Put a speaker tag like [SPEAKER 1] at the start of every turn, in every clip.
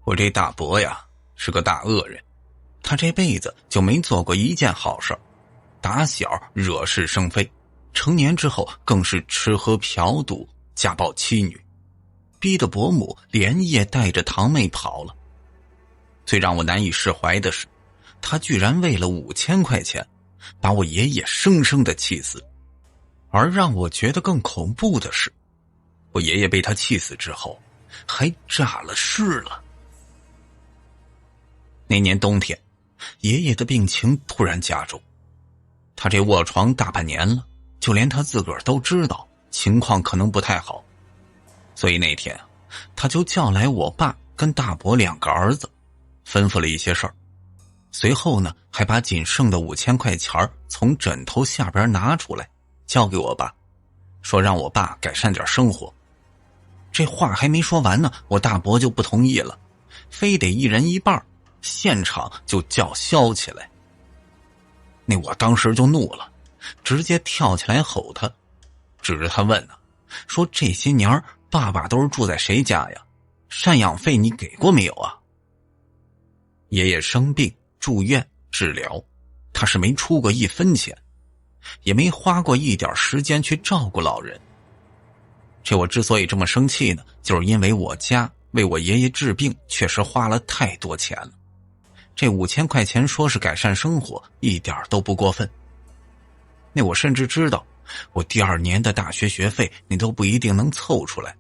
[SPEAKER 1] 我这大伯呀是个大恶人，他这辈子就没做过一件好事，打小惹是生非，成年之后更是吃喝嫖赌，家暴妻女，逼得伯母连夜带着堂妹跑了。最让我难以释怀的是，他居然为了5000块钱把我爷爷生生的气死。而让我觉得更恐怖的是，我爷爷被他气死之后还诈了尸了。那年冬天，爷爷的病情突然加重，他这卧床大半年了，就连他自个儿都知道情况可能不太好。所以那天他就叫来我爸跟大伯2个儿子，吩咐了一些事儿。随后呢，还把仅剩的5000块钱从枕头下边拿出来交给我爸，说让我爸改善点生活。这话还没说完呢，我大伯就不同意了，非得一人一半，现场就叫嚣起来。那我当时就怒了，直接跳起来吼他，指着他问呢，说这些年爸爸都是住在谁家呀？赡养费你给过没有啊？爷爷生病住院治疗，他是没出过1分钱，也没花过一点时间去照顾老人。这我之所以这么生气呢，就是因为我家为我爷爷治病确实花了太多钱了，这5000块钱说是改善生活，一点都不过分。那我甚至知道，我第2年的大学学费你都不一定能凑出来。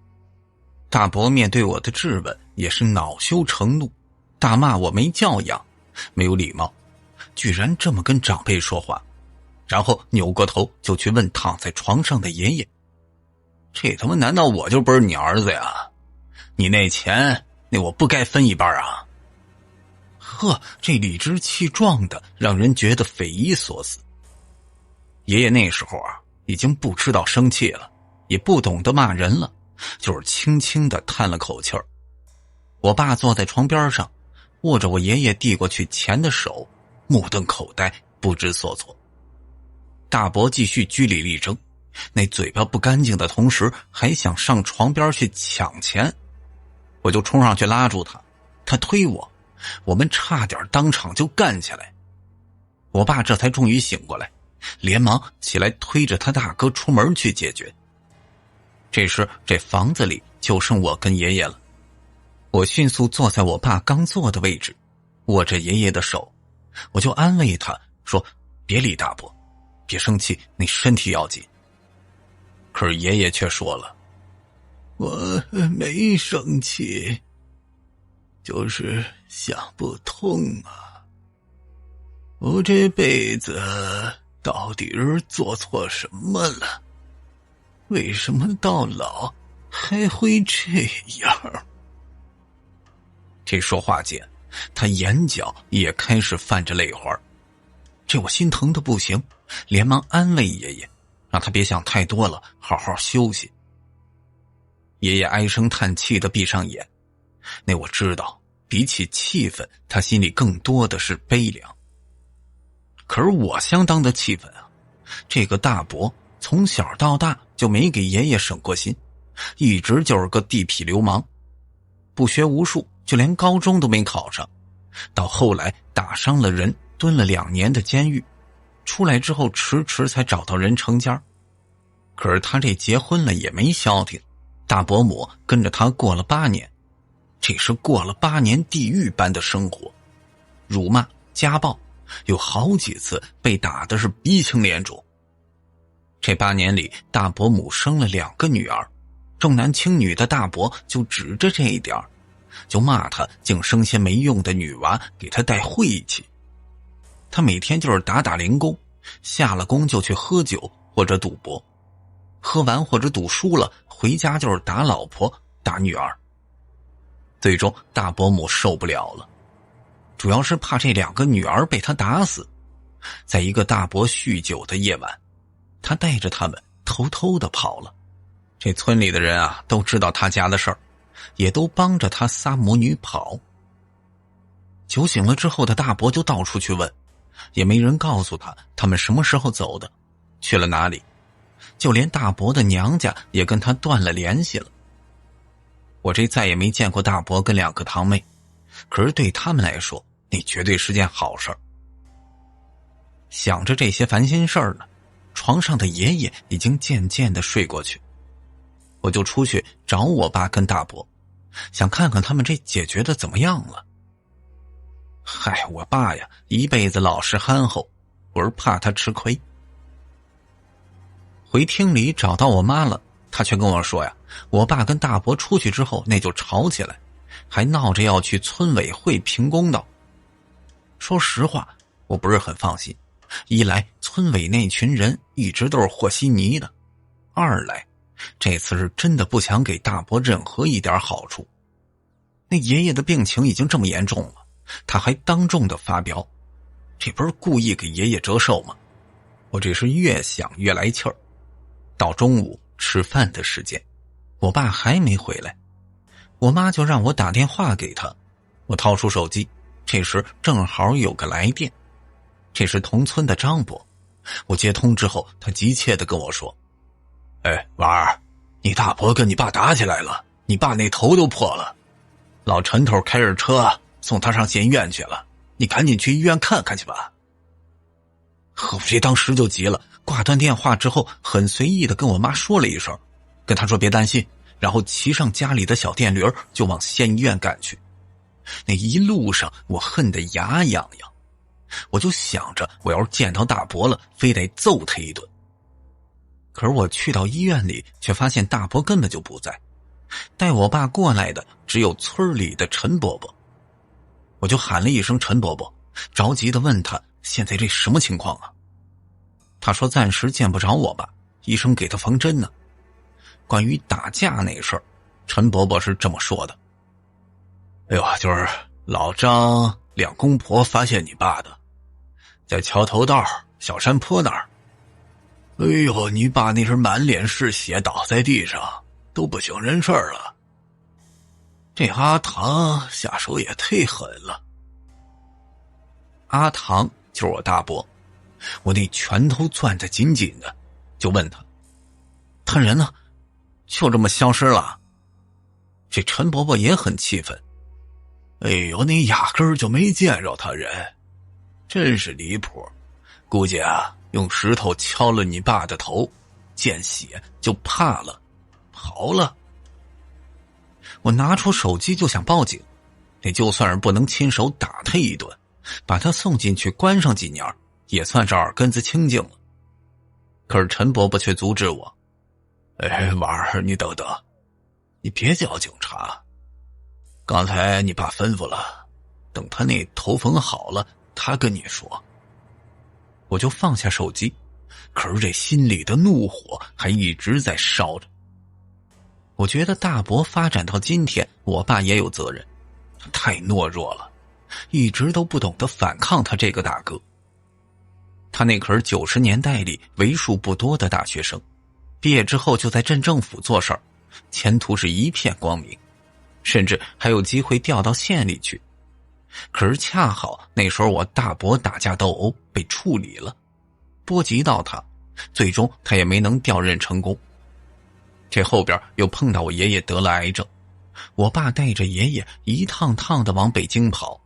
[SPEAKER 1] 大伯面对我的质问也是恼羞成怒，大骂我没教养，没有礼貌，居然这么跟长辈说话，然后扭过头就去问躺在床上的爷爷，这他妈难道我就不是你儿子呀？你那钱那我不该分一半啊？呵，这理直气壮的让人觉得匪夷所思。爷爷那时候啊已经不知道生气了，也不懂得骂人了，就是轻轻的叹了口气儿。我爸坐在床边上，握着我爷爷递过去钱的手，目瞪口呆，不知所措。大伯继续据理力争，那嘴巴不干净的同时还想上床边去抢钱。我就冲上去拉住他，他推我们差点当场就干起来。我爸这才终于醒过来，连忙起来推着他大哥出门去解决。这时这房子里就剩我跟爷爷了，我迅速坐在我爸刚坐的位置，握着爷爷的手，我就安慰他说，别理大伯，别生气，你身体要紧。可是爷爷却说了，我没生气，就是想不通啊，我这辈子到底是做错什么了？为什么到老还会这样？这说话间，他眼角也开始泛着泪花，这我心疼的不行，连忙安慰爷爷，让他别想太多了，好好休息。爷爷唉声叹气的闭上眼，那我知道比起气愤，他心里更多的是悲凉。可是我相当的气愤啊，这个大伯从小到大就没给爷爷省过心，一直就是个地痞流氓，不学无术，就连高中都没考上，到后来打伤了人，蹲了2年的监狱，出来之后迟迟才找到人成家。可是他这结婚了也没消停，大伯母跟着他过了8年，这是过了8年地狱般的生活，辱骂家暴，有好几次被打的是鼻青脸肿。这8年里，大伯母生了2个女儿，重男轻女的大伯就指着这一点，就骂他竟生些没用的女娃给他带晦气。他每天就是打零工，下了工就去喝酒或者赌博，喝完或者赌输了，回家就是打老婆打女儿。最终大伯母受不了了，主要是怕这2个女儿被他打死。在一个大伯酗酒的夜晚，他带着他们偷偷的跑了。这村里的人啊都知道他家的事儿，也都帮着他仨母女跑。酒醒了之后的大伯就到处去问，也没人告诉他们什么时候走的，去了哪里，就连大伯的娘家也跟他断了联系了。我这再也没见过大伯跟2个堂妹，可是对他们来说，那绝对是件好事儿。想着这些烦心事儿呢，床上的爷爷已经渐渐的睡过去，我就出去找我爸跟大伯，想看看他们这解决的怎么样了。嗨，我爸呀，一辈子老实憨厚，我是怕他吃亏。回厅里找到我妈了，她却跟我说呀，我爸跟大伯出去之后那就吵起来，还闹着要去村委会评公道。说实话，我不是很放心，一来村委那群人一直都是和稀泥的，二来这次是真的不想给大伯任何一点好处。那爷爷的病情已经这么严重了，他还当众的发飙，这不是故意给爷爷折寿吗？我这是越想越来气儿。到中午吃饭的时间，我爸还没回来，我妈就让我打电话给他。我掏出手机，这时正好有个来电，这是同村的张伯。我接通之后，他急切地跟我说，婉儿，你大伯跟你爸打起来了，你爸那头都破了，老陈头开着车送他上县医院去了，你赶紧去医院看看去吧。我这当时就急了，挂断电话之后很随意地跟我妈说了一声，跟她说别担心，然后骑上家里的小电驴就往县医院赶去。那一路上我恨得牙痒痒，我就想着我要是见到大伯了，非得揍他一顿。可是我去到医院里，却发现大伯根本就不在，带我爸过来的只有村里的陈伯伯。我就喊了一声陈伯伯，着急地问他现在这什么情况啊？他说暂时见不着我爸，医生给他缝针呢。关于打架那事儿，陈伯伯是这么说的，就是老张两公婆发现你爸的，在桥头道小山坡那儿，你爸那是满脸是血倒在地上，都不省人事了。这阿唐下手也忒狠了。阿唐就是我大伯，我那拳头攥得紧紧的，就问他人呢？就这么消失了？这陈伯伯也很气愤，你压根儿就没见着他人，真是离谱。估计用石头敲了你爸的头，见血就怕了，跑了。我拿出手机就想报警，那就算是不能亲手打他一顿，把他送进去关上几年，也算是耳根子清净了。可是陈伯伯却阻止我，婉儿，你等等，你别叫警察。刚才你爸吩咐了，等他那头缝好了，他跟你说。我就放下手机，可是这心里的怒火还一直在烧着。我觉得大伯发展到今天，我爸也有责任，太懦弱了，一直都不懂得反抗他这个大哥。他那可是90年代里为数不多的大学生，毕业之后就在镇政府做事儿，前途是一片光明，甚至还有机会调到县里去。可是恰好那时候我大伯打架斗殴被处理了，波及到他，最终他也没能调任成功。这后边又碰到我爷爷得了癌症，我爸带着爷爷一趟趟的往北京跑，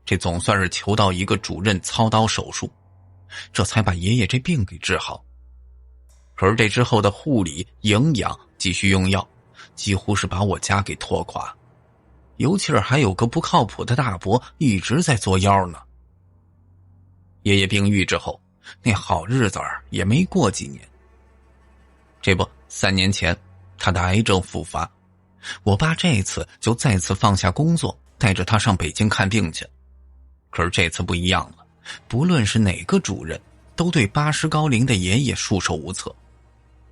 [SPEAKER 1] 这总算是求到一个主任操刀手术，这才把爷爷这病给治好。可是这之后的护理、营养、继续用药，几乎是把我家给拖垮。尤其是还有个不靠谱的大伯一直在作妖呢。爷爷病愈之后，那好日子也没过几年。这不，3年前他的癌症复发，我爸这次就再次放下工作，带着他上北京看病去。可是这次不一样了，不论是哪个主任，都对80高龄的爷爷束手无策。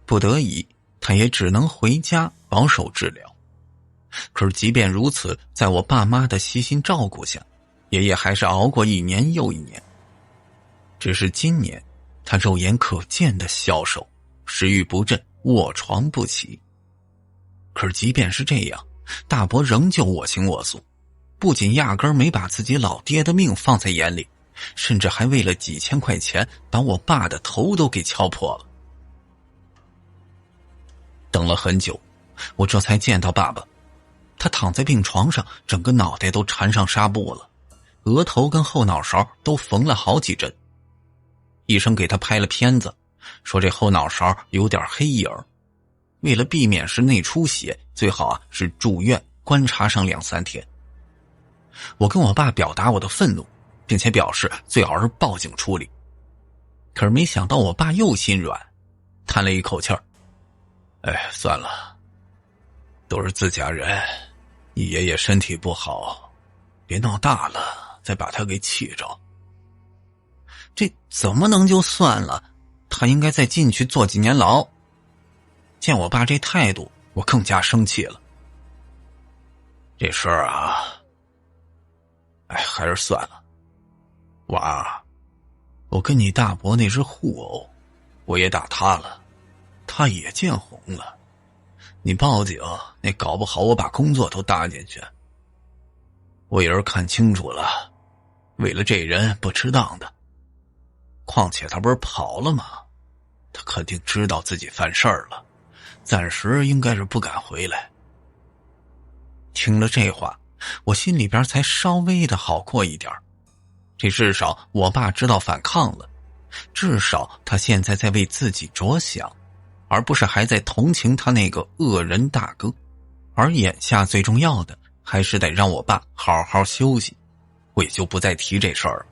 [SPEAKER 1] 不得已，他也只能回家保守治疗。可是即便如此，在我爸妈的悉心照顾下，爷爷还是熬过1年又1年。只是今年，他肉眼可见的消瘦，食欲不振，卧床不起。可是即便是这样，大伯仍旧我行我素，不仅压根儿没把自己老爹的命放在眼里，甚至还为了几千块钱把我爸的头都给敲破了。等了很久，我这才见到爸爸。他躺在病床上，整个脑袋都缠上纱布了，额头跟后脑勺都缝了好几针。医生给他拍了片子，说这后脑勺有点黑影，为了避免是内出血，最好是住院观察上2-3天。我跟我爸表达我的愤怒，并且表示最好是报警处理。可是没想到我爸又心软，叹了一口气儿：“哎，算了，都是自家人，你爷爷身体不好，别闹大了，再把他给气着。”这怎么能就算了？他应该再进去坐几年牢。见我爸这态度，我更加生气了。这事儿还是算了。娃，我跟你大伯那是互殴，我也打他了，他也见红了。你报警，那搞不好我把工作都搭进去。我也是看清楚了，为了这人不值当的。况且他不是跑了吗？他肯定知道自己犯事儿了，暂时应该是不敢回来。听了这话，我心里边才稍微的好过一点。这至少我爸知道反抗了，至少他现在在为自己着想，而不是还在同情他那个恶人大哥。而眼下最重要的还是得让我爸好好休息，我也就不再提这事儿了。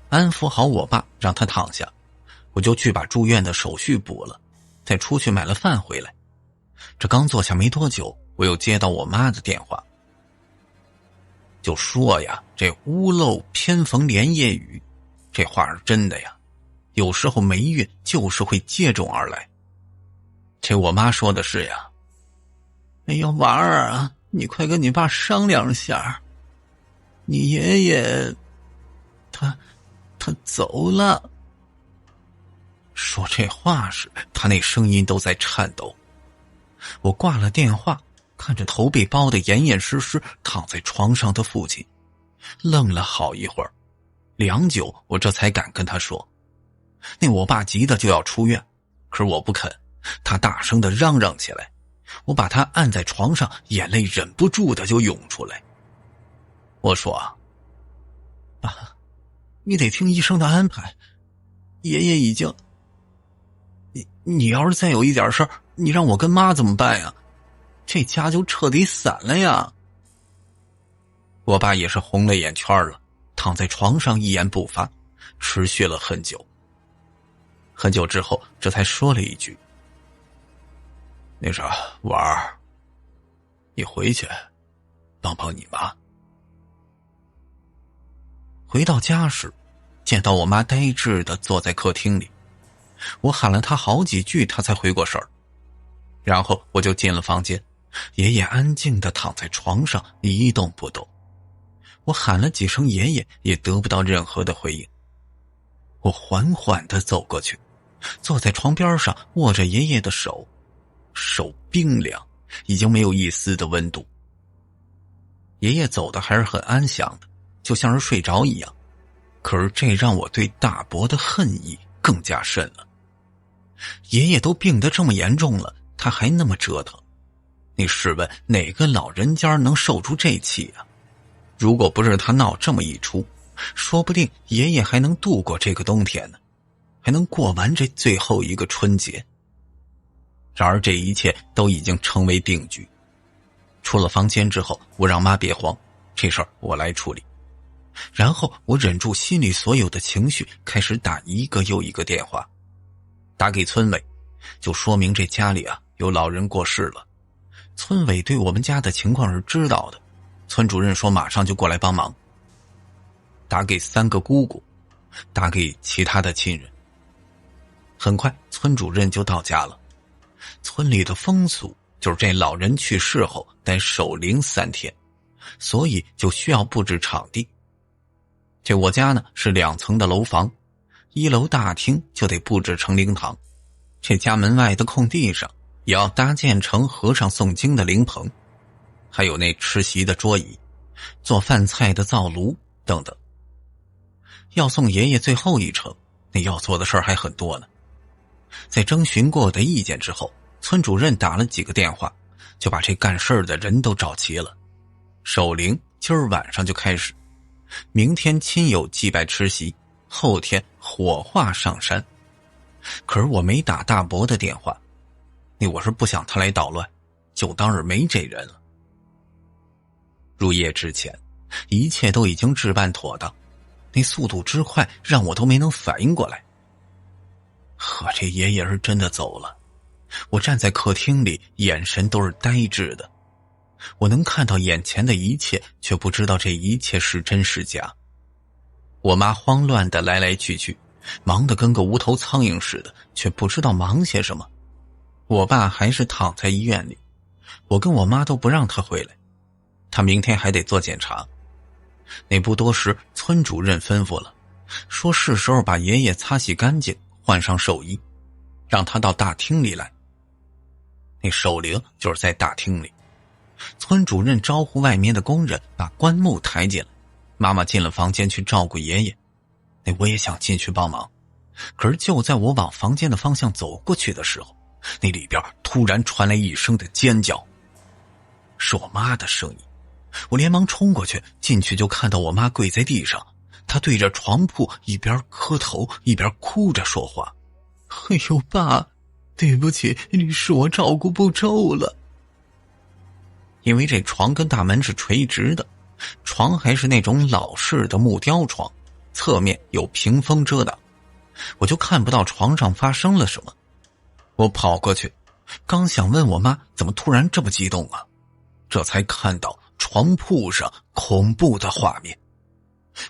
[SPEAKER 1] 安抚好我爸，让他躺下，我就去把住院的手续补了，再出去买了饭回来。这刚坐下没多久，我又接到我妈的电话，就说呀，这屋漏偏逢连夜雨，这话是真的呀，有时候霉运就是会接踵而来。这我妈说的是呀，哎呀，娃儿啊，你快跟你爸商量下，你爷爷他走了。说这话时，他那声音都在颤抖。我挂了电话，看着头被包得严严实实躺在床上的父亲，愣了好一会儿，良久，我这才敢跟他说。那我爸急得就要出院，可是我不肯，他大声地嚷嚷起来。我把他按在床上，眼泪忍不住的就涌出来。我说：“爸，你得听医生的安排，爷爷已经……你要是再有一点事儿，你让我跟妈怎么办呀？这家就彻底散了呀。”我爸也是红了眼圈了，躺在床上一言不发，持续了很久。很久之后，这才说了一句：“那啥，婉儿，你回去帮帮你妈。”回到家时，见到我妈呆滞的坐在客厅里，我喊了她好几句，她才回过神儿。然后我就进了房间，爷爷安静的躺在床上一动不动。我喊了几声爷爷，也得不到任何的回应。我缓缓的走过去，坐在床边上，握着爷爷的手，手冰凉，已经没有一丝的温度。爷爷走的还是很安详的，就像是睡着一样。可是这让我对大伯的恨意更加深了。爷爷都病得这么严重了，他还那么折腾，你试问哪个老人家能受出这气啊？如果不是他闹这么一出，说不定爷爷还能度过这个冬天呢，还能过完这最后一个春节。然而这一切都已经成为定局。出了房间之后，我让妈别慌，这事儿我来处理。然后我忍住心里所有的情绪，开始打一个又一个电话。打给村委，就说明这家里有老人过世了。村委对我们家的情况是知道的，村主任说马上就过来帮忙。打给3个姑姑，打给其他的亲人。很快村主任就到家了。村里的风俗就是这老人去世后得守灵3天，所以就需要布置场地。这我家呢是2层的楼房，1楼大厅就得布置成灵堂，这家门外的空地上也要搭建成和尚诵经的灵棚，还有那吃席的桌椅，做饭菜的灶炉等等。要送爷爷最后一程，那要做的事儿还很多呢。在征询过我的意见之后，村主任打了几个电话，就把这干事儿的人都找齐了。守灵今儿晚上就开始，明天亲友祭拜吃席，后天火化上山。可是我没打大伯的电话，我是不想他来捣乱，就当是没这人了。入夜之前，一切都已经置办妥当，那速度之快让我都没能反应过来。呵，这爷爷是真的走了。我站在客厅里，眼神都是呆滞的。我能看到眼前的一切，却不知道这一切是真是假。我妈慌乱的来来去去，忙得跟个无头苍蝇似的，却不知道忙些什么。我爸还是躺在医院里，我跟我妈都不让他回来，他明天还得做检查。那不多时，村主任吩咐了，说是时候把爷爷擦洗干净，换上寿衣，让他到大厅里来。那守灵就是在大厅里。村主任招呼外面的工人把棺木抬进来，妈妈进了房间去照顾爷爷。我也想进去帮忙，可是就在我往房间的方向走过去的时候，那里边突然传来一声的尖叫，是我妈的声音。我连忙冲过去，进去就看到我妈跪在地上，她对着床铺一边磕头一边哭着说话：“哎呦爸，对不起，是我照顾不周了。”因为这床跟大门是垂直的，床还是那种老式的木雕床，侧面有屏风遮挡，我就看不到床上发生了什么。我跑过去，刚想问我妈怎么突然这么激动啊，这才看到床铺上恐怖的画面。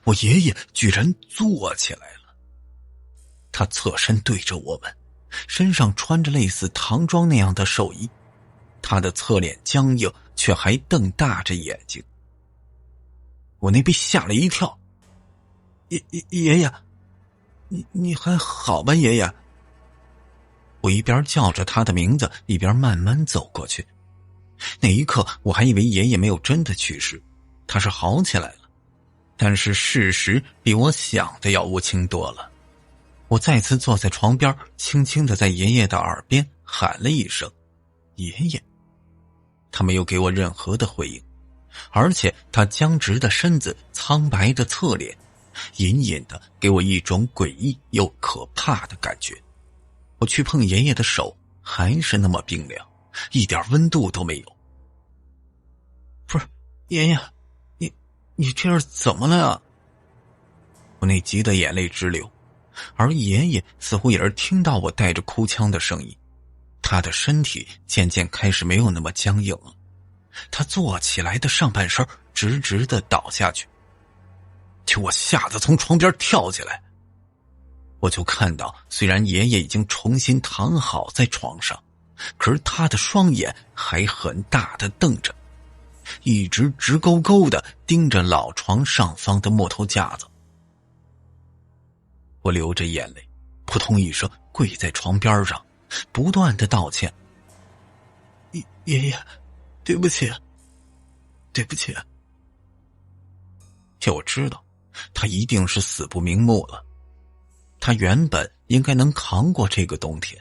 [SPEAKER 1] 我爷爷居然坐起来了，他侧身对着我们，身上穿着类似唐装那样的寿衣，他的侧脸僵硬，却还瞪大着眼睛。我那被吓了一跳。爷爷，你还好吧爷爷？我一边叫着他的名字，一边慢慢走过去。那一刻我还以为爷爷没有真的去世，他是好起来了，但是事实比我想的要无情多了。我再次坐在床边，轻轻地在爷爷的耳边喊了一声爷爷。他没有给我任何的回应，而且他僵直的身子，苍白的侧脸，隐隐的给我一种诡异又可怕的感觉。我去碰爷爷的手，还是那么冰凉，一点温度都没有。不是，爷爷，你这是怎么了呀？我那急得眼泪直流，而爷爷似乎也是听到我带着哭腔的声音，他的身体渐渐开始没有那么僵硬了，他坐起来的上半身直直地倒下去，就我吓得从床边跳起来。我就看到，虽然爷爷已经重新躺好在床上，可是他的双眼还很大的瞪着，一直直勾勾的盯着老床上方的木头架子。我流着眼泪，扑通一声跪在床边上，不断的道歉：“爷爷，对不起，对不起。”我知道，他一定是死不瞑目了。他原本应该能扛过这个冬天，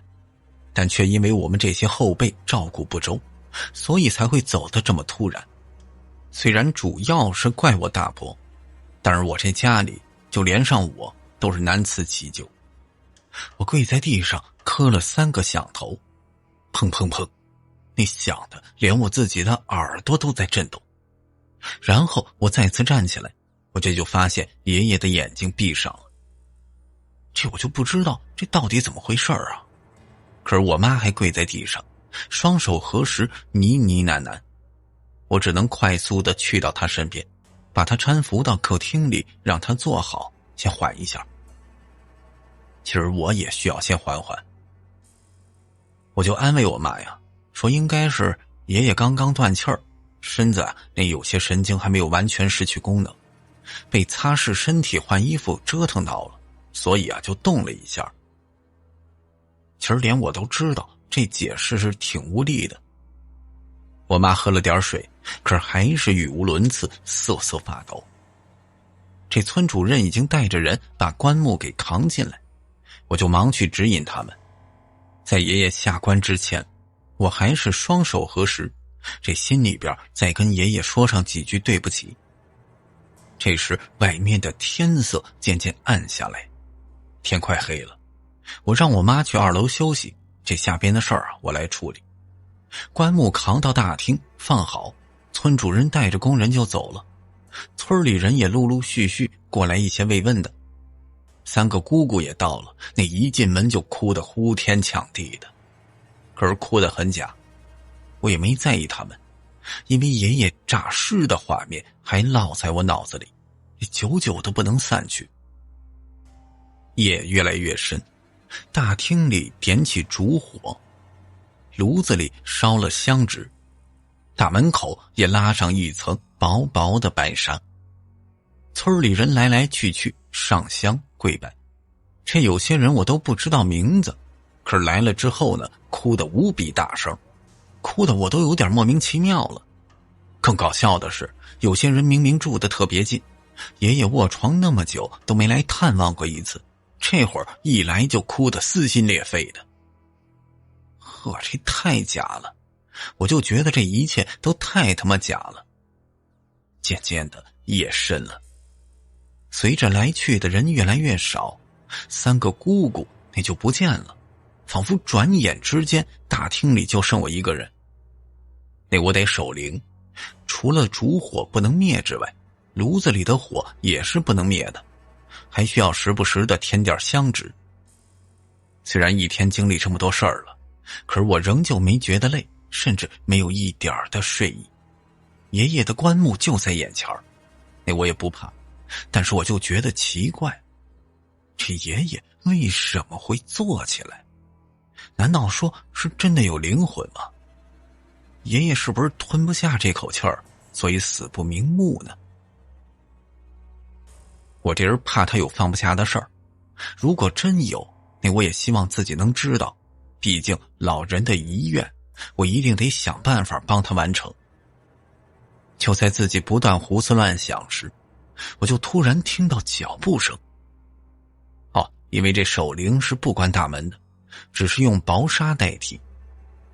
[SPEAKER 1] 但却因为我们这些后辈照顾不周，所以才会走得这么突然。虽然主要是怪我大伯，但是我这家里就连上我都是难辞其咎。我跪在地上磕了3个响头，砰砰砰，那响的连我自己的耳朵都在震动。然后我再次站起来，我这就发现爷爷的眼睛闭上了。这我就不知道这到底怎么回事啊。可是我妈还跪在地上，双手合十，呢呢喃喃。我只能快速的去到她身边，把她搀扶到客厅里，让她坐好，先缓一下。其实我也需要先缓缓。我就安慰我妈呀，说应该是爷爷刚刚断气儿，身子那有些神经还没有完全失去功能，被擦拭身体换衣服折腾到了，所以就动了一下。其实连我都知道这解释是挺无力的。我妈喝了点水，可是还是语无伦次，瑟瑟发抖。这村主任已经带着人把棺木给扛进来，我就忙去指引他们。在爷爷下棺之前，我还是双手合十，这心里边再跟爷爷说上几句对不起。这时外面的天色渐渐暗下来，天快黑了，我让我妈去2楼休息，这下边的事儿我来处理。棺木扛到大厅放好，村主任带着工人就走了，村里人也陆陆续续过来一些慰问的。3个姑姑也到了，那一进门就哭得呼天抢地的，可是哭得很假，我也没在意他们，因为爷爷诈尸的画面还烙在我脑子里，久久都不能散去。夜越来越深，大厅里点起烛火，炉子里烧了香纸，大门口也拉上一层薄薄的白纱。村里人来来去去，上香跪拜，这有些人我都不知道名字，可是来了之后呢，哭得无比大声，哭得我都有点莫名其妙了。更搞笑的是，有些人明明住得特别近，爷爷卧床那么久都没来探望过一次，这会儿一来就哭得撕心裂肺的。呵，这太假了，我就觉得这一切都太他妈假了。渐渐的夜深了，随着来去的人越来越少，3个姑姑那就不见了，仿佛转眼之间大厅里就剩我一个人。那我得守灵，除了烛火不能灭之外，炉子里的火也是不能灭的，还需要时不时的添点香纸。虽然一天经历这么多事儿了，可是我仍旧没觉得累，甚至没有一点的睡意。爷爷的棺木就在眼前，那我也不怕，但是我就觉得奇怪，这爷爷为什么会坐起来？难道说是真的有灵魂吗？爷爷是不是吞不下这口气儿，所以死不瞑目呢？我这人怕他有放不下的事儿，如果真有，那我也希望自己能知道，毕竟老人的遗愿，我一定得想办法帮他完成。就在自己不断胡思乱想时，我就突然听到脚步声。因为这守灵是不关大门的，只是用薄纱代替。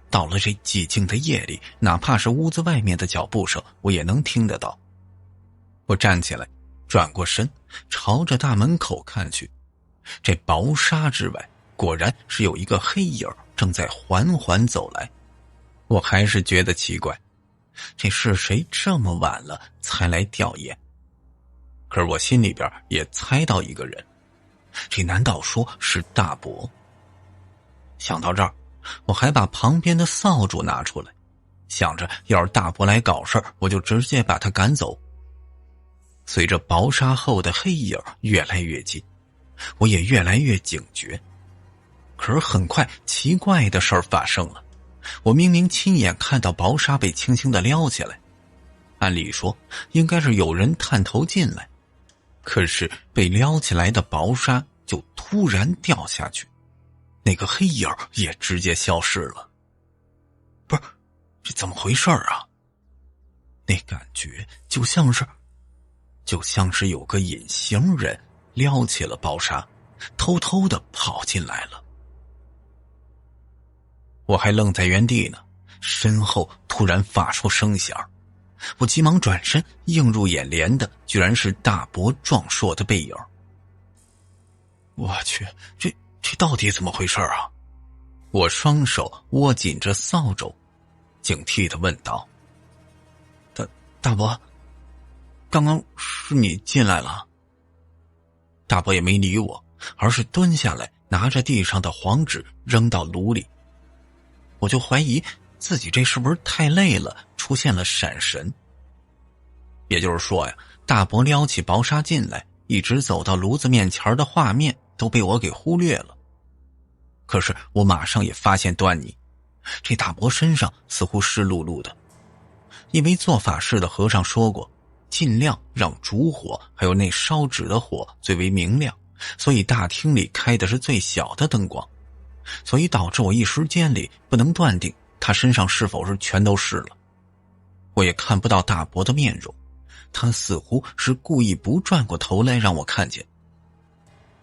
[SPEAKER 1] 到了这寂静的夜里，哪怕是屋子外面的脚步声，我也能听得到。我站起来，转过身，朝着大门口看去。这薄纱之外，果然是有一个黑影正在缓缓走来。我还是觉得奇怪，这是谁这么晚了才来吊唁？可是我心里边也猜到一个人，这难道说是大伯？想到这儿，我还把旁边的扫帚拿出来，想着要是大伯来搞事儿，我就直接把他赶走。随着薄纱后的黑影越来越近，我也越来越警觉。可是很快奇怪的事儿发生了，我明明亲眼看到薄纱被轻轻地撩起来，按理说应该是有人探头进来，可是被撩起来的薄纱就突然掉下去，那个黑影也直接消失了。不是，这怎么回事啊？那感觉就像是有个隐形人撩起了薄纱，偷偷地跑进来了。我还愣在原地呢，身后突然发出声响，我急忙转身，映入眼帘的居然是大伯壮硕的背影。我去，这到底怎么回事啊？我双手握紧着扫帚，警惕地问道：大伯，刚刚是你进来了？大伯也没理我，而是蹲下来，拿着地上的黄纸扔到炉里。我就怀疑自己这是不是太累了，出现了闪神。也就是说呀，大伯撩起薄纱进来，一直走到炉子面前的画面都被我给忽略了。可是我马上也发现端倪，这大伯身上似乎湿漉漉的。因为做法事的和尚说过，尽量让烛火还有那烧纸的火最为明亮，所以大厅里开的是最小的灯光，所以导致我一时间里不能断定他身上是否是全都湿了。我也看不到大伯的面容，他似乎是故意不转过头来让我看见。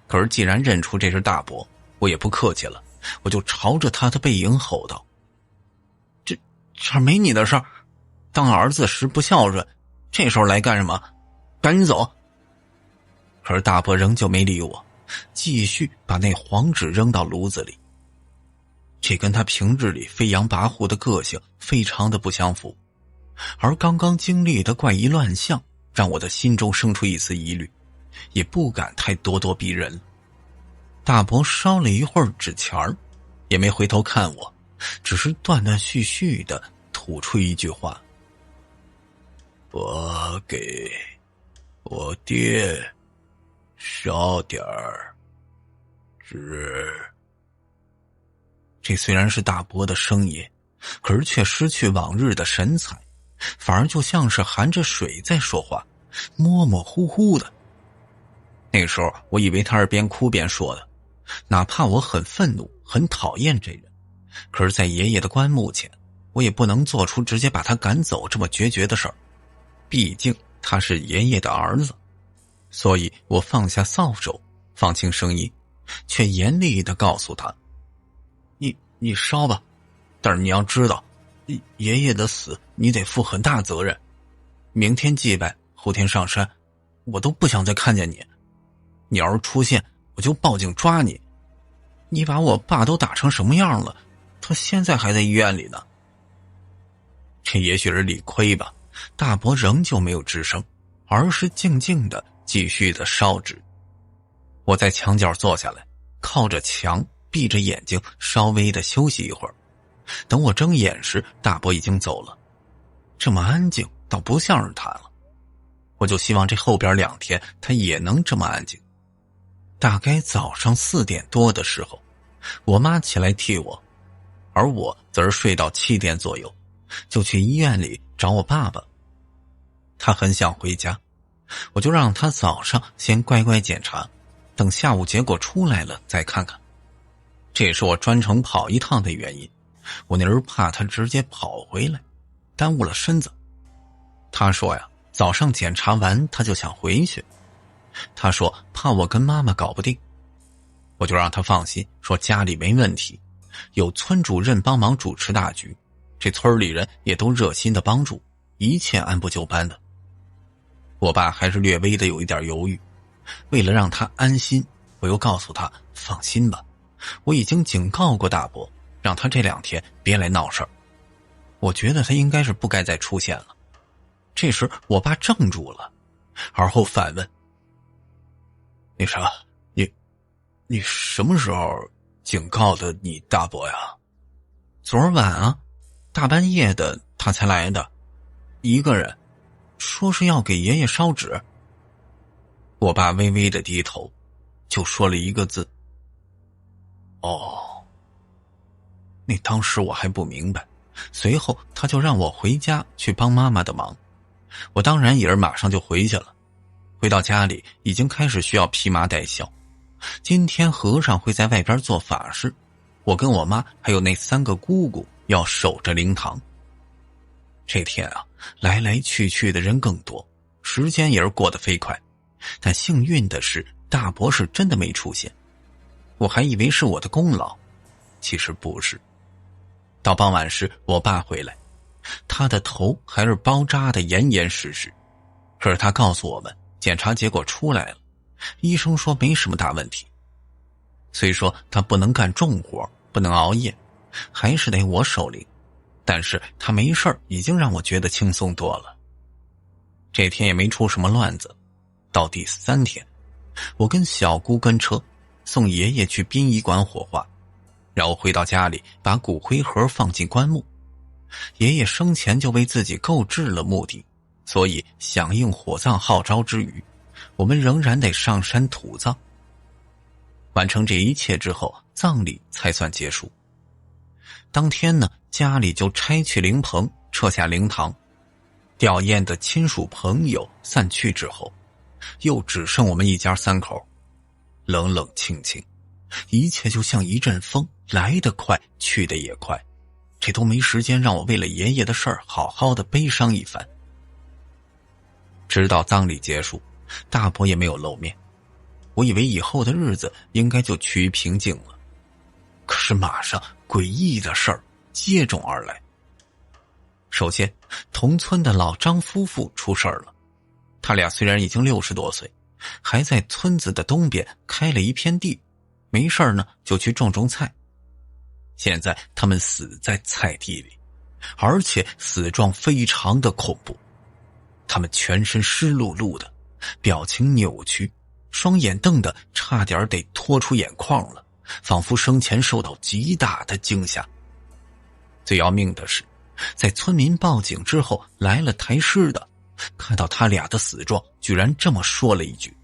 [SPEAKER 1] 可是既然认出这是大伯，我也不客气了，我就朝着他的背影吼道：这没你的事儿，当儿子时不孝顺，这时候来干什么？赶紧走！可是大伯仍旧没理我，继续把那黄纸扔到炉子里。这跟他平日里飞扬跋扈的个性非常的不相符，而刚刚经历的怪异乱象让我的心中生出一丝疑虑，也不敢太咄咄逼人。大伯烧了一会儿纸钱儿，也没回头看我，只是断断续续的吐出一句话：我给我爹烧点儿纸。这虽然是大伯的声音，可是却失去往日的神采，反而就像是含着水在说话，模模糊糊的。那个时候我以为他是边哭边说的，哪怕我很愤怒很讨厌这人，可是在爷爷的棺木前，我也不能做出直接把他赶走这么决绝的事儿，毕竟他是爷爷的儿子。所以我放下扫帚，放轻声音，却严厉地告诉他：你烧吧，但是你要知道，爷爷的死你得负很大责任。明天祭拜，后天上山，我都不想再看见你。你要是出现，我就报警抓你。你把我爸都打成什么样了，他现在还在医院里呢。这也许是理亏吧，大伯仍旧没有吱声，而是静静的继续的烧纸。我在墙角坐下来，靠着墙，闭着眼睛稍微的休息一会儿。等我睁眼时，大伯已经走了。这么安静倒不像是他了，我就希望这后边2天他也能这么安静。大概早上4点多的时候，我妈起来替我，而我则是睡到7点左右，就去医院里找我爸爸。他很想回家，我就让他早上先乖乖检查，等下午结果出来了再看看。这也是我专程跑一趟的原因，我那人怕他直接跑回来，耽误了身子。他说呀，早上检查完他就想回去，他说怕我跟妈妈搞不定。我就让他放心，说家里没问题，有村主任帮忙主持大局，这村里人也都热心的帮助，一切按部就班的。我爸还是略微的有一点犹豫，为了让他安心，我又告诉他放心吧，我已经警告过大伯，让他这2天别来闹事儿。我觉得他应该是不该再出现了。这时我爸怔住了，而后反问：那啥，你什么时候警告的你大伯呀？昨晚啊，大半夜的他才来的，一个人，说是要给爷爷烧纸。我爸微微的低头，就说了一个字：哦。那当时我还不明白，随后他就让我回家去帮妈妈的忙。我当然也是马上就回去了。回到家里已经开始需要披麻戴孝，今天和尚会在外边做法事，我跟我妈还有那3个姑姑要守着灵堂。这天啊，来来去去的人更多，时间也是过得飞快。但幸运的是，大伯是真的没出现，我还以为是我的功劳，其实不是。到傍晚时，我爸回来，他的头还是包扎的严严实实，可是他告诉我们检查结果出来了，医生说没什么大问题。虽说他不能干重活，不能熬夜，还是得我守灵，但是他没事儿已经让我觉得轻松多了。这天也没出什么乱子。到第3天，我跟小姑跟车送爷爷去殡仪馆火化，然后回到家里把骨灰盒放进棺木。爷爷生前就为自己购置了墓地，所以响应火葬号召之余，我们仍然得上山土葬。完成这一切之后，葬礼才算结束。当天呢，家里就拆去灵棚，撤下灵堂。吊唁的亲属朋友散去之后，又只剩我们一家3口，冷冷清清，一切就像一阵风，来得快，去得也快，这都没时间让我为了爷爷的事儿好好的悲伤一番。直到葬礼结束，大伯也没有露面，我以为以后的日子应该就趋于平静了，可是马上诡异的事儿接踵而来。首先，同村的老张夫妇出事儿了。他俩虽然已经60多岁，还在村子的东边开了一片地，没事呢就去种种菜。现在他们死在菜地里，而且死状非常的恐怖。他们全身湿漉漉的，表情扭曲，双眼瞪得差点得拖出眼眶了，仿佛生前受到极大的惊吓。最要命的是，在村民报警之后，来了抬尸的，看到他俩的死状，居然这么说了一句：“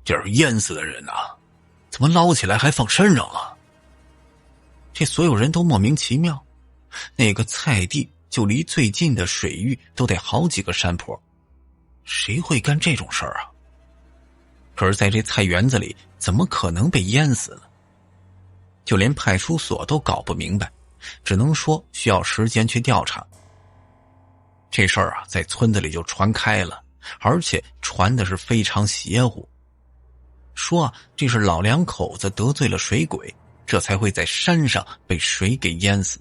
[SPEAKER 1] 这是淹死的人啊，怎么捞起来还放身上了？”这所有人都莫名其妙，那个菜地就离最近的水域都得好几个山坡，谁会干这种事儿啊？可是在这菜园子里，怎么可能被淹死呢？就连派出所都搞不明白，只能说需要时间去调查。这事儿啊，在村子里就传开了，而且传的是非常邪乎，说啊，这是老两口子得罪了水鬼，这才会在山上被水给淹死。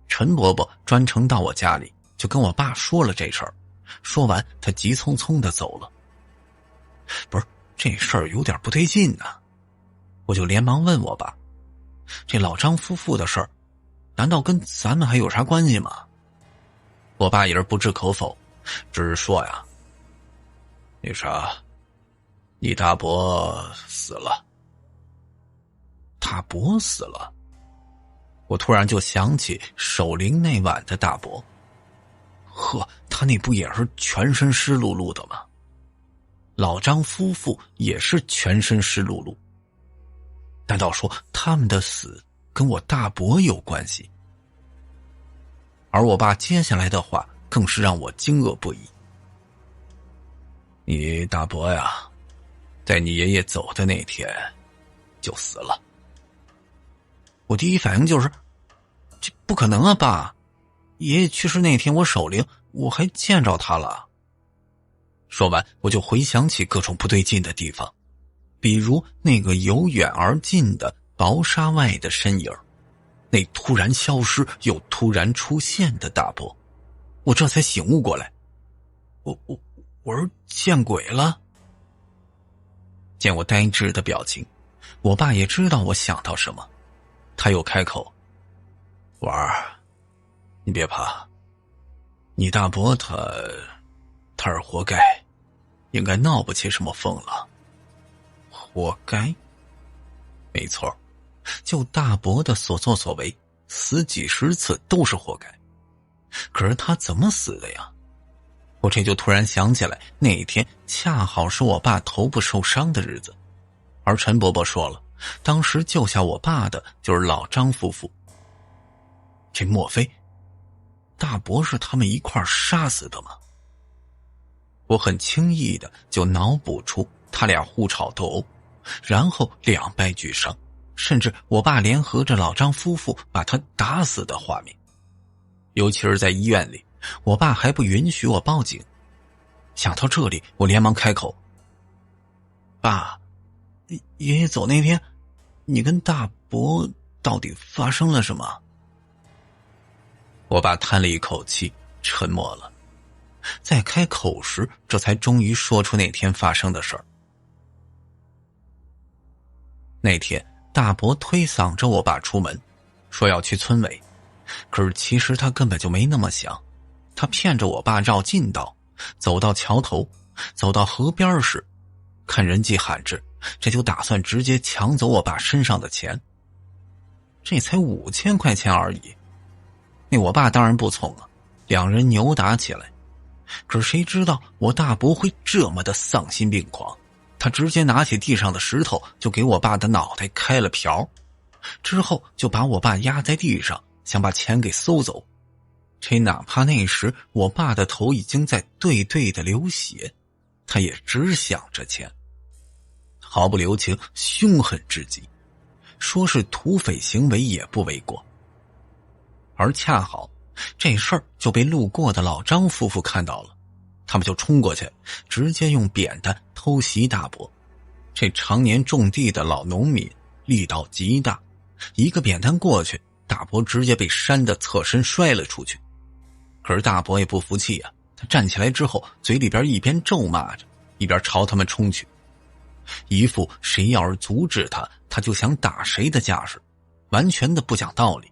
[SPEAKER 1] 陈伯伯专程到我家里，就跟我爸说了这事儿，说完他急匆匆的走了。不是，这事儿有点不对劲呢，我就连忙问我爸，这老张夫妇的事儿，难道跟咱们还有啥关系吗？我爸也是不置可否，只是说呀，那啥，你大伯死了。大伯死了？我突然就想起守灵那晚的大伯，呵，他那不也是全身湿漉漉的吗？老张夫妇也是全身湿漉漉，难道说他们的死跟我大伯有关系？而我爸接下来的话更是让我惊愕不已。你大伯呀，在你爷爷走的那天就死了。我第一反应就是，这不可能啊，爸！爷爷去世那天我守灵，我还见着他了。说完，我就回想起各种不对劲的地方，比如那个由远而近的薄纱外的身影，那突然消失又突然出现的大伯，我这才醒悟过来，我是见鬼了。见我呆滞的表情，我爸也知道我想到什么，他又开口：“婉儿，你别怕，你大伯他是活该，应该闹不起什么风浪。”活该？没错，就大伯的所作所为，死几十次都是活该。可是他怎么死的呀？我这就突然想起来，那一天恰好是我爸头部受伤的日子，而陈伯伯说了，当时救下我爸的就是老张夫妇。这莫非大伯是他们一块杀死的吗？我很轻易的就脑补出他俩互吵斗殴，然后两败俱伤，甚至我爸联合着老张夫妇把他打死的画面。尤其是在医院里，我爸还不允许我报警。想到这里，我连忙开口：“爸，爷爷走那天，你跟大伯到底发生了什么？”我爸叹了一口气，沉默了。在开口时，这才终于说出那天发生的事儿。那天，大伯推搡着我爸出门，说要去村委，可是其实他根本就没那么想。他骗着我爸绕近道，走到桥头，走到河边时，看人迹罕至，这就打算直接抢走我爸身上的钱。这才5000块钱而已。那我爸当然不从啊，两人扭打起来。可是谁知道我大伯会这么的丧心病狂，他直接拿起地上的石头就给我爸的脑袋开了瓢，之后就把我爸压在地上，想把钱给搜走。这哪怕那时我爸的头已经在对的流血，他也只想着钱，毫不留情，凶狠至极，说是土匪行为也不为过。而恰好这事儿就被路过的老张夫妇看到了，他们就冲过去，直接用扁担偷袭大伯。这常年种地的老农民力道极大，一个扁担过去，大伯直接被扇得侧身摔了出去。可是大伯也不服气啊，他站起来之后，嘴里边一边咒骂着，一边朝他们冲去，一副谁要是阻止他，他就想打谁的架势，完全的不讲道理。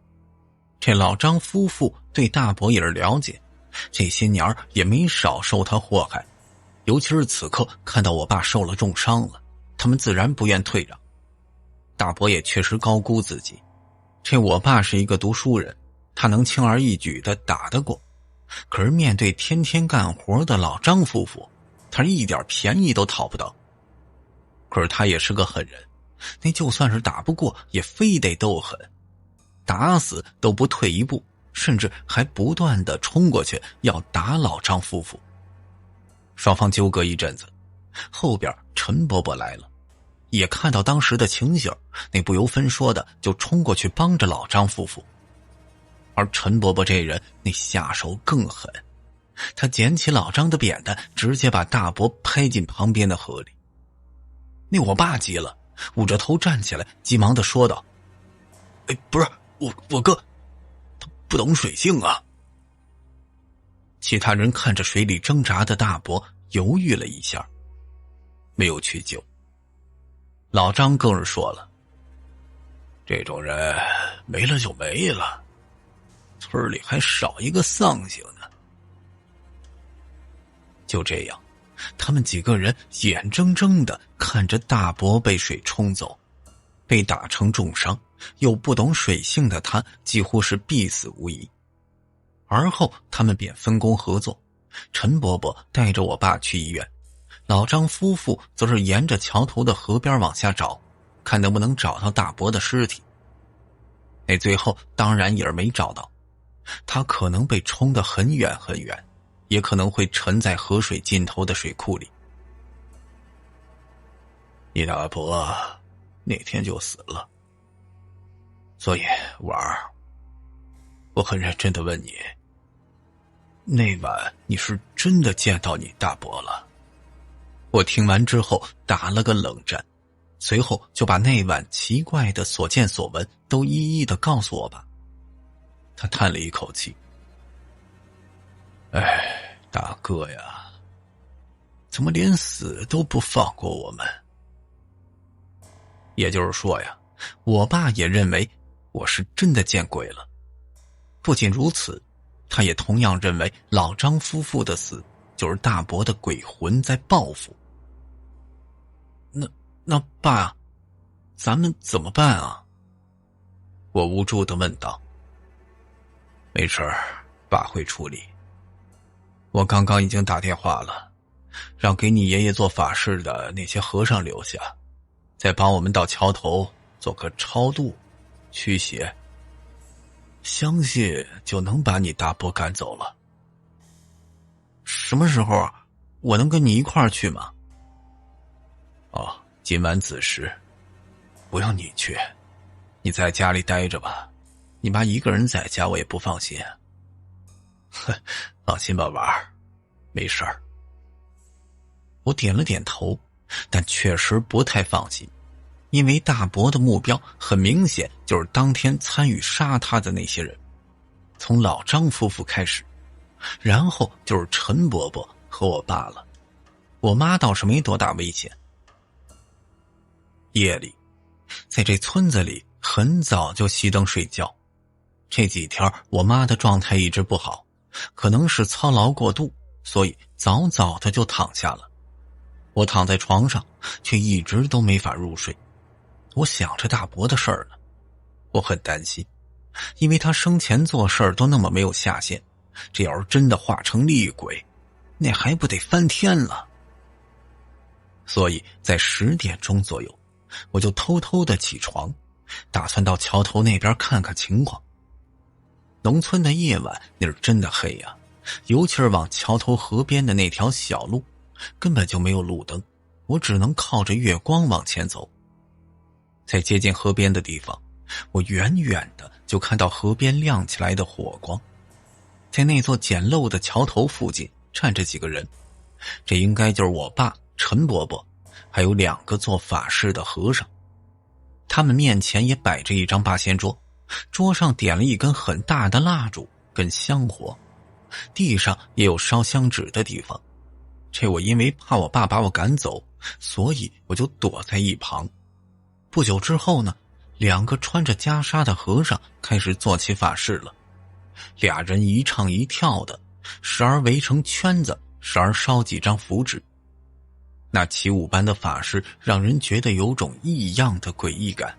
[SPEAKER 1] 这老张夫妇对大伯也是了解，这些年也没少受他祸害，尤其是此刻看到我爸受了重伤了，他们自然不愿退让。大伯也确实高估自己，这我爸是一个读书人，他能轻而易举地打得过，可是面对天天干活的老张夫妇，他一点便宜都讨不到。可是他也是个狠人，那就算是打不过也非得斗狠，打死都不退一步，甚至还不断地冲过去要打老张夫妇。双方纠葛一阵子，后边陈伯伯来了，也看到当时的情形，那不由分说的就冲过去帮着老张夫妇。而陈伯伯这人那下手更狠，他捡起老张的扁担，直接把大伯拍进旁边的河里。那我爸急了，捂着头站起来，急忙的说道：“不是我哥，他不懂水性啊。”其他人看着水里挣扎的大伯，犹豫了一下，没有去救。老张更是说了：“这种人没了就没了，村里还少一个丧性呢。”就这样，他们几个人眼睁睁地看着大伯被水冲走，被打成重伤，又不懂水性的他几乎是必死无疑。而后他们便分工合作，陈伯伯带着我爸去医院，老张夫妇则是沿着桥头的河边往下找，看能不能找到大伯的尸体。那最后当然也是没找到，他可能被冲得很远很远，也可能会沉在河水尽头的水库里。你大伯那天就死了，所以婉儿，我很认真的问你，那晚你是真的见到你大伯了？我听完之后打了个冷战，随后就把那晚奇怪的所见所闻都一一的告诉我爸。他叹了一口气：“哎，大哥呀，怎么连死都不放过我们？”也就是说呀，我爸也认为我是真的见鬼了。不仅如此，他也同样认为老张夫妇的死就是大伯的鬼魂在报复。那爸，咱们怎么办啊？我无助地问道。没事儿，爸会处理。我刚刚已经打电话了，让给你爷爷做法事的那些和尚留下，再帮我们到桥头做个超度驱邪，相信就能把你大伯赶走了。什么时候我能跟你一块儿去吗？哦，今晚子时，不用你去，你在家里待着吧，你妈一个人在家我也不放心。放心吧，娃儿，没事儿。我点了点头，但确实不太放心，因为大伯的目标很明显就是当天参与杀他的那些人，从老张夫妇开始，然后就是陈伯伯和我爸了。我妈倒是没多大危险。夜里，在这村子里很早就熄灯睡觉。这几天我妈的状态一直不好，可能是操劳过度，所以早早的就躺下了。我躺在床上，却一直都没法入睡。我想着大伯的事儿呢，我很担心，因为他生前做事儿都那么没有下限，这要是真的化成厉鬼，那还不得翻天了。所以在10点钟左右，我就偷偷的起床，打算到桥头那边看看情况。农村的夜晚那是真的黑呀，尤其是往桥头河边的那条小路，根本就没有路灯，我只能靠着月光往前走。在接近河边的地方，我远远的就看到河边亮起来的火光，在那座简陋的桥头附近站着几个人，这应该就是我爸陈伯伯，还有2个做法事的和尚。他们面前也摆着一张八仙桌，桌上点了一根很大的蜡烛跟香火，地上也有烧香纸的地方。这我因为怕我爸把我赶走，所以我就躲在一旁。不久之后呢，2个穿着袈裟的和尚开始做起法事了。俩人一唱一跳的，时而围成圈子，时而烧几张符纸。那起舞般的法事让人觉得有种异样的诡异感。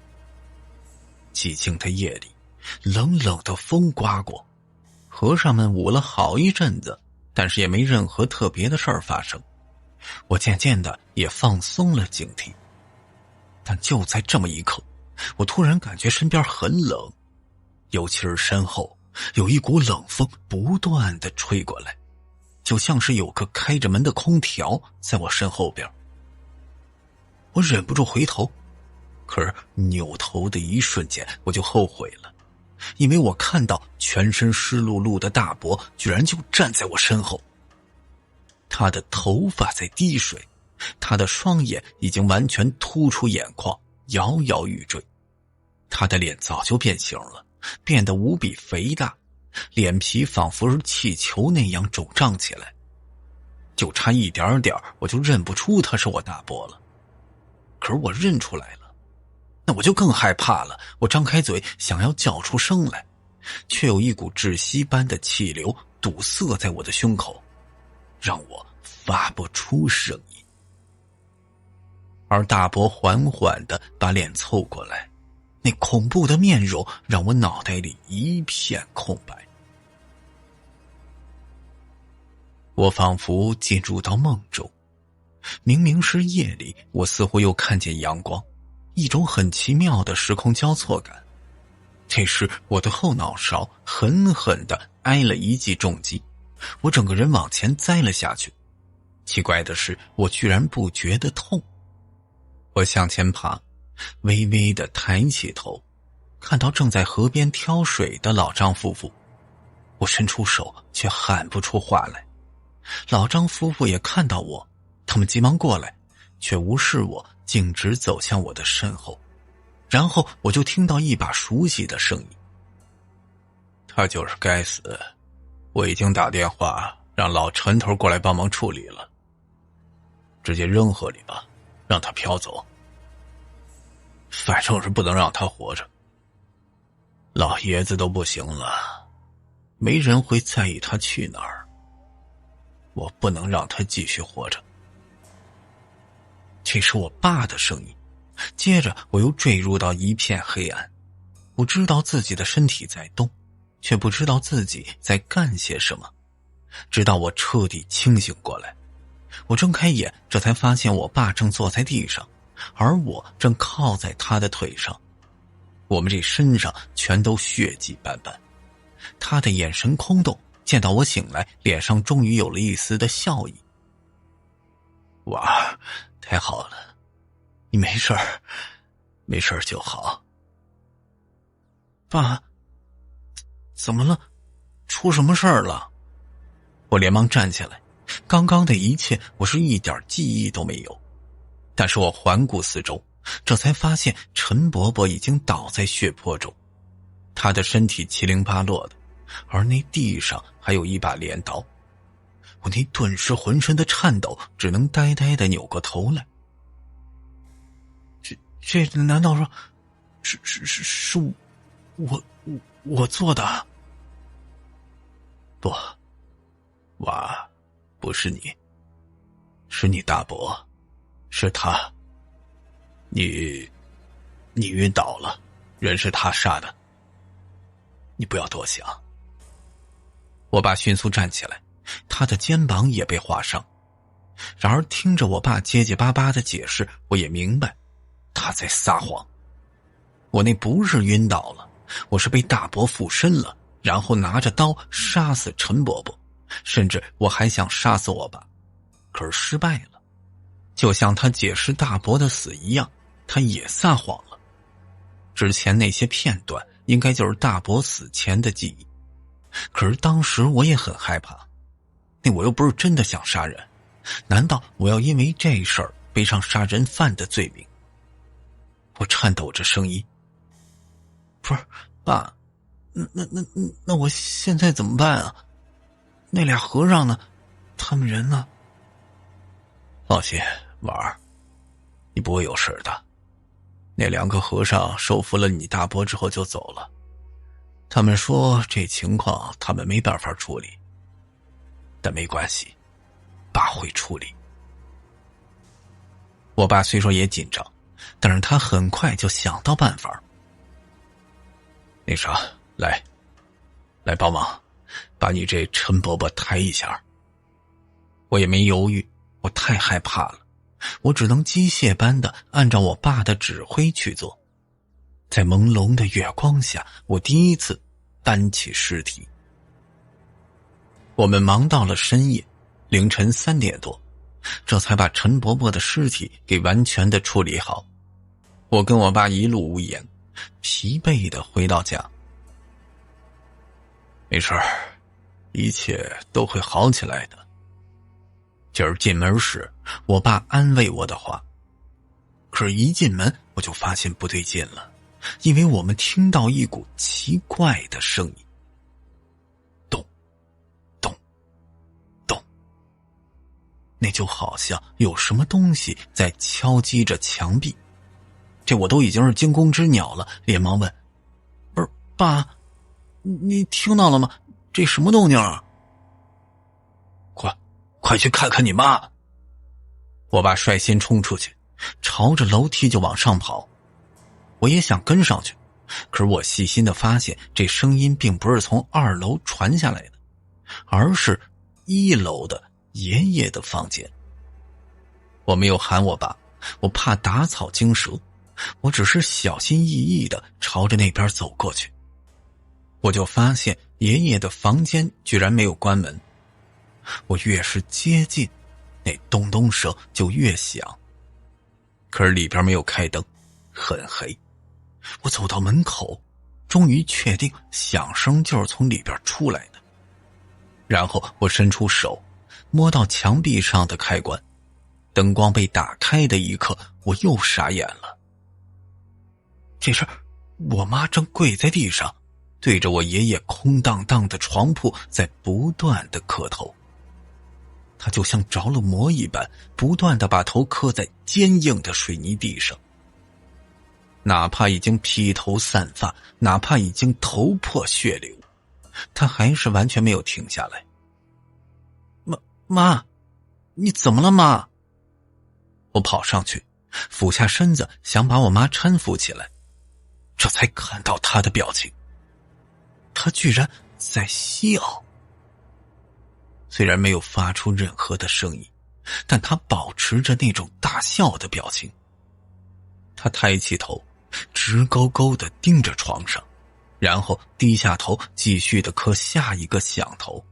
[SPEAKER 1] 寂静的夜里，冷冷的风刮过，和尚们舞了好一阵子，但是也没任何特别的事儿发生。我渐渐的也放松了警惕。但就在这么一刻，我突然感觉身边很冷，尤其是身后有一股冷风不断的吹过来，就像是有个开着门的空调在我身后边。我忍不住回头，可是扭头的一瞬间我就后悔了，因为我看到全身湿漉漉的大伯居然就站在我身后。他的头发在滴水，他的双眼已经完全突出眼眶，摇摇欲坠。他的脸早就变形了，变得无比肥大，脸皮仿佛是气球那样肿胀起来，就差一点点我就认不出他是我大伯了。可是我认出来了，那我就更害怕了。我张开嘴想要叫出声来，却有一股窒息般的气流堵塞在我的胸口，让我发不出声音。而大伯缓缓地把脸凑过来，那恐怖的面容让我脑袋里一片空白。我仿佛进入到梦中，明明是夜里，我似乎又看见阳光，一种很奇妙的时空交错感。这时我的后脑勺狠狠地挨了一记重击，我整个人往前栽了下去。奇怪的是，我居然不觉得痛。我向前爬，微微地抬起头，看到正在河边挑水的老张夫妇。我伸出手却喊不出话来。老张夫妇也看到我，他们急忙过来，却无视我，径直走向我的身后。然后我就听到一把熟悉的声音：他就是该死，我已经打电话让老陈头过来帮忙处理了，直接扔河里吧，让他飘走，反正是不能让他活着。老爷子都不行了，没人会在意他去哪儿，我不能让他继续活着。这是我爸的声音，接着我又坠入到一片黑暗。我知道自己的身体在动，却不知道自己在干些什么。直到我彻底清醒过来，我睁开眼，这才发现我爸正坐在地上，而我正靠在他的腿上。我们这身上全都血迹斑斑。他的眼神空洞，见到我醒来，脸上终于有了一丝的笑意。哇，太好了，你没事儿，没事儿就好。爸，怎么了？出什么事儿了？我连忙站起来，刚刚的一切我是一点记忆都没有。但是我环顾四周，这才发现陈伯伯已经倒在血泊中，他的身体七零八落的，而那地上还有一把镰刀。我那顿时浑身的颤抖，只能呆呆地扭过头来。这难道说是我做的？不，娃，不是你，是你大伯，是他。你晕倒了，人是他杀的，你不要多想。我爸迅速站起来，他的肩膀也被划伤。然而听着我爸结结巴巴的解释，我也明白他在撒谎。我那不是晕倒了，我是被大伯附身了，然后拿着刀杀死陈伯伯，甚至我还想杀死我爸，可是失败了。就像他解释大伯的死一样，他也撒谎了。之前那些片段应该就是大伯死前的记忆，可是当时我也很害怕，那我又不是真的想杀人，难道我要因为这事儿背上杀人犯的罪名？我颤抖着声音：不是，爸，那我现在怎么办啊？那俩和尚呢？他们人呢？放心，婉儿，你不会有事的。那2个和尚收服了你大伯之后就走了，他们说这情况他们没办法处理，但没关系，爸会处理。我爸虽说也紧张，但是他很快就想到办法。那啥，来帮忙，把你这陈伯伯抬一下。我也没犹豫，我太害怕了，我只能机械般的按照我爸的指挥去做。在朦胧的月光下，我第一次搬起尸体。我们忙到了深夜，凌晨3点多，这才把陈伯伯的尸体给完全的处理好。我跟我爸一路无言，疲惫的回到家。没事儿，一切都会好起来的。今儿进门时，我爸安慰我的话，可是一进门我就发现不对劲了，因为我们听到一股奇怪的声音，咚咚咚，那就好像有什么东西在敲击着墙壁。这我都已经是惊弓之鸟了，连忙问：“不是爸，你听到了吗？这什么动静啊？”快去看看你妈！我爸率先冲出去，朝着楼梯就往上跑。我也想跟上去，可是我细心的发现，这声音并不是从2楼传下来的，而是1楼的爷爷的房间。我没有喊我爸，我怕打草惊蛇，我只是小心翼翼的朝着那边走过去。我就发现爷爷的房间居然没有关门，我越是接近，那咚咚声就越响。可是里边没有开灯，很黑。我走到门口，终于确定响声就是从里边出来的。然后我伸出手，摸到墙壁上的开关，灯光被打开的一刻，我又傻眼了。这时我妈正跪在地上，对着我爷爷空荡荡的床铺在不断的磕头。他就像着了魔一般，不断地把头磕在坚硬的水泥地上。哪怕已经披头散发，哪怕已经头破血流，他还是完全没有停下来。妈，你怎么了妈？我跑上去，俯下身子想把我妈搀扶起来，这才看到她的表情，她居然在笑。虽然没有发出任何的声音，但他保持着那种大笑的表情。他抬起头，直勾勾地盯着床上，然后低下头继续地磕下一个响头。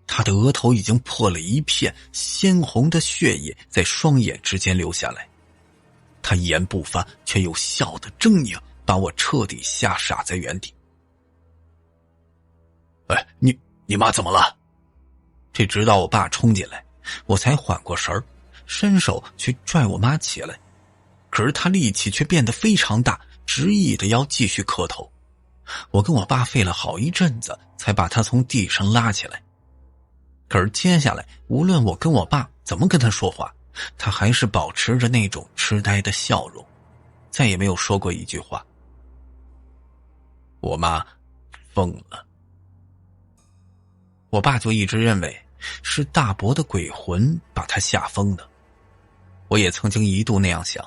[SPEAKER 1] 他的额头已经破了一片，鲜红的血液在双眼之间流下来。他一言不发，却又笑得狰狞，把我彻底吓傻在原地。哎，你妈怎么了？这直到我爸冲进来，我才缓过神儿，伸手去拽我妈起来。可是她力气却变得非常大，执意的要继续磕头。我跟我爸费了好一阵子，才把她从地上拉起来。可是接下来，无论我跟我爸怎么跟她说话，她还是保持着那种痴呆的笑容，再也没有说过一句话。我妈疯了。我爸就一直认为是大伯的鬼魂把他吓疯的。我也曾经一度那样想，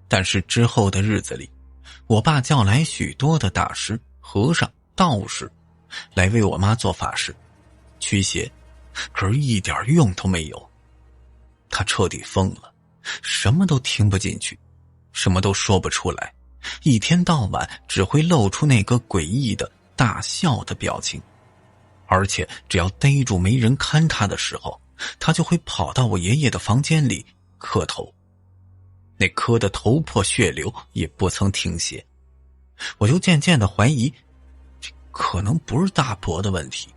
[SPEAKER 1] 但是之后的日子里，我爸叫来许多的大师、和尚、道士来为我妈做法事、驱邪，可是一点用都没有。他彻底疯了，什么都听不进去，什么都说不出来，一天到晚只会露出那个诡异的大笑的表情。而且只要逮住没人看他的时候，他就会跑到我爷爷的房间里磕头，那磕得头破血流也不曾停歇。我就渐渐地怀疑，这可能不是大伯的问题，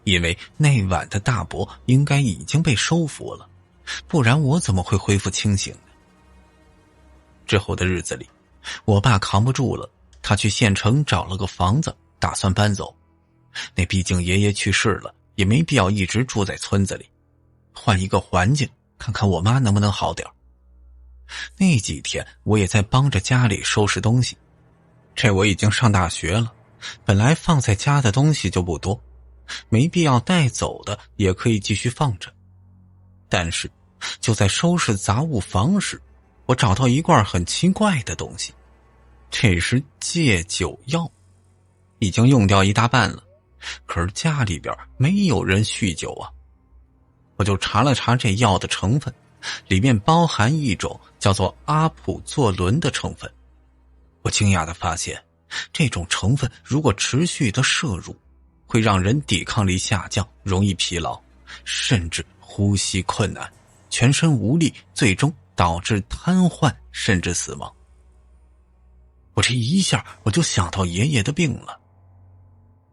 [SPEAKER 1] 因为那晚的大伯应该已经被收服了，不然我怎么会恢复清醒呢？之后的日子里，我爸扛不住了，他去县城找了个房子，打算搬走。那毕竟爷爷去世了，也没必要一直住在村子里，换一个环境，看看我妈能不能好点。那几天我也在帮着家里收拾东西。这我已经上大学了，本来放在家的东西就不多，没必要带走的也可以继续放着。但是就在收拾杂物房时，我找到一罐很奇怪的东西，这是戒酒药，已经用掉一大半了，可是家里边没有人酗酒啊。我就查了查这药的成分，里面包含一种叫做阿普唑仑的成分。我惊讶地发现，这种成分如果持续的摄入，会让人抵抗力下降，容易疲劳，甚至呼吸困难，全身无力，最终导致瘫痪甚至死亡。我这一下我就想到爷爷的病了。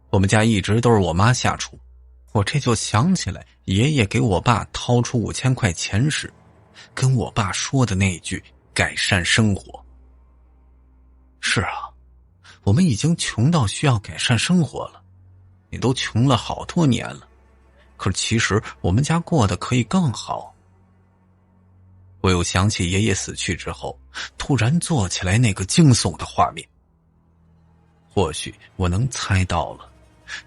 [SPEAKER 1] 我们家一直都是我妈下厨，我这就想起来爷爷给我爸掏出5000块钱时，跟我爸说的那句改善生活。是啊，我们已经穷到需要改善生活了，也都穷了好多年了，可是其实我们家过得可以更好。我又想起爷爷死去之后突然坐起来那个惊悚的画面，或许我能猜到了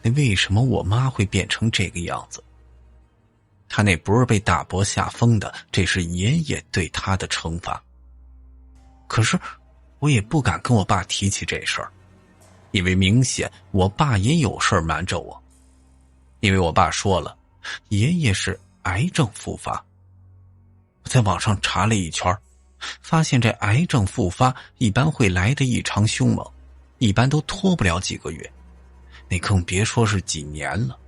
[SPEAKER 1] 那为什么我妈会变成这个样子。她那不是被大伯下疯的，这是爷爷对她的惩罚。可是我也不敢跟我爸提起这事儿，因为明显我爸也有事儿瞒着我。因为我爸说了，爷爷是癌症复发。我在网上查了一圈，发现这癌症复发一般会来得异常凶猛，一般都拖不了几个月，那更别说是几年了。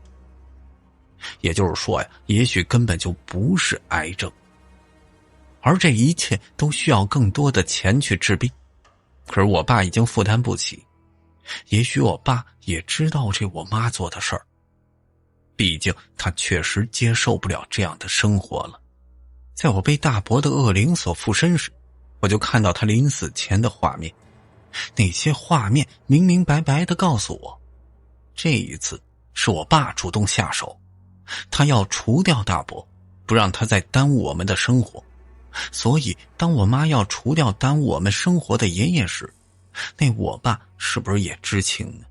[SPEAKER 1] 也就是说呀，也许根本就不是癌症，而这一切都需要更多的钱去治病。可是我爸已经负担不起，也许我爸也知道这我妈做的事儿，毕竟他确实接受不了这样的生活了。在我被大伯的恶灵所附身时，我就看到他临死前的画面，那些画面明明白白地告诉我，这一次是我爸主动下手，他要除掉大伯，不让他再耽误我们的生活。所以当我妈要除掉耽误我们生活的爷爷时，那我爸是不是也知情呢？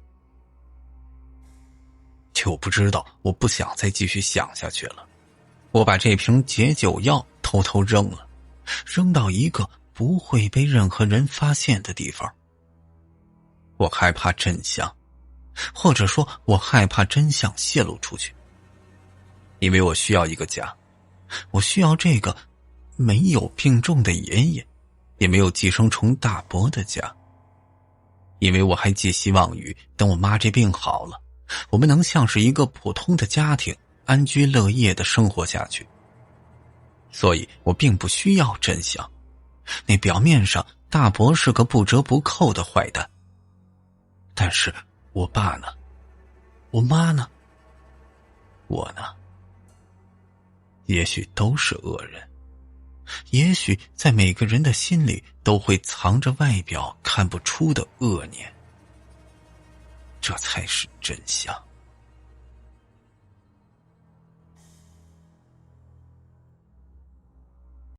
[SPEAKER 1] 就不知道，我不想再继续想下去了。我把这瓶解酒药偷偷扔了，扔到一个不会被任何人发现的地方。我害怕真相，或者说我害怕真相泄露出去。因为我需要一个家，我需要这个没有病重的爷爷，也没有寄生虫大伯的家。因为我还寄希望于等我妈这病好了，我们能像是一个普通的家庭，安居乐业的生活下去。所以我并不需要真相。那表面上大伯是个不折不扣的坏蛋，但是我爸呢？我妈呢？我呢？也许都是恶人，也许在每个人的心里都会藏着外表看不出的恶念，这才是真相。